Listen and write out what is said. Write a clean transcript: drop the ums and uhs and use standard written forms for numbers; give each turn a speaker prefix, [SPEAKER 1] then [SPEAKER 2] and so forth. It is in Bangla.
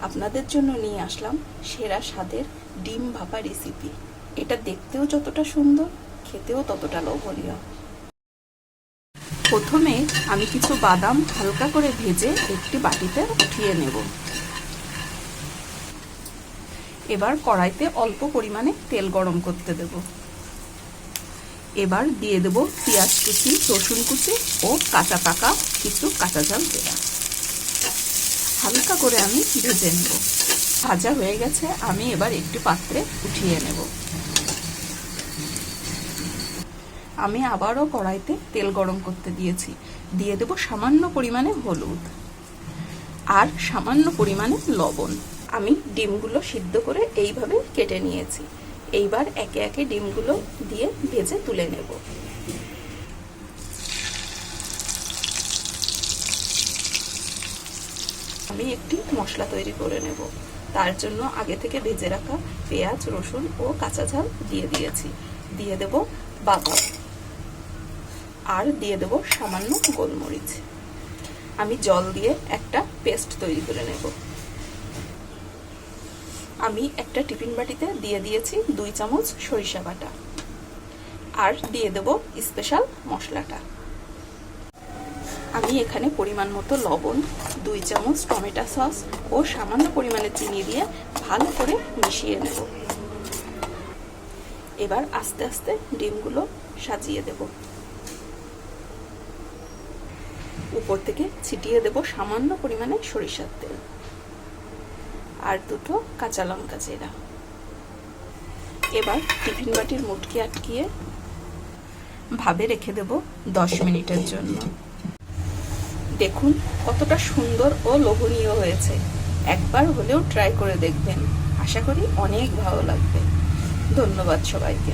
[SPEAKER 1] আপনাদের জন্য নিয়ে আসলাম সেরা স্বাদের ডিম ভাপা রেসিপি। এটা দেখতেও যতটা সুন্দর, খেতেও ততটা লোভনীয়। প্রথমে আমি কিছু বাদাম হালকা করে ভেজে একটি বাটিতে উঠিয়ে নেব। এবার কড়াইতে অল্প পরিমাণে তেল গরম করতে দেব। এবার দিয়ে দেব পেঁয়াজ কুচি, রসুন কুচি ও কাঁচা পাকা কিছু কাঁচা ঝাল দেওয়া। হালকা করে আমি ভেজে নেব। ভাজা হয়ে গেছে, আমি এবার একটি পাত্রে উঠিয়ে নেব। আমি আবারও কড়াইতে তেল গরম করতে দিয়েছি। দিয়ে দেব সামান্য পরিমাণে হলুদ আর সামান্য পরিমাণে লবণ। আমি ডিমগুলো সিদ্ধ করে এইভাবে কেটে নিয়েছি। এইবার একে একে ডিমগুলো দিয়ে ভেজে তুলে নেব। আমি একটি মশলা তৈরি করে নেব। তার জন্য আগে থেকে ভেজে রাখা পেঁয়াজ, রসুন ও কাঁচা ঝাল দিয়ে দিয়েছি। দিয়ে দেব বাদাম আর দিয়ে দেব সামান্য গোলমরিচ। আমি জল দিয়ে একটা পেস্ট তৈরি করে নেব। আমি একটা টিফিন বাটিতে দিয়ে দিয়েছি 2 চামচ সরিষা বাটা আর দিয়ে দেব স্পেশাল মশলাটা। আমি এখানে পরিমাণ মতো লবণ, 2 চামচ টমেটো সস ও সামান্য পরিমাণে চিনি দিয়ে ভালো করে মিশিয়ে নেব। এবার আস্তে আস্তে ডিমগুলো সাজিয়ে দেব। উপর থেকে ছিটিয়ে দেব সামান্য পরিমাণে সরিষার তেল আর 2টো কাঁচা লঙ্কা চেরা। এবার টিফিন বাটির মুটকি আটকিয়ে ভাবে রেখে দেব 10 মিনিটের জন্য। দেখুন কতটা সুন্দর ও লোভনীয় হয়েছে। একবার হলেও ট্রাই করে দেখবেন, আশা করি অনেক ভালো লাগবে। ধন্যবাদ সবাইকে।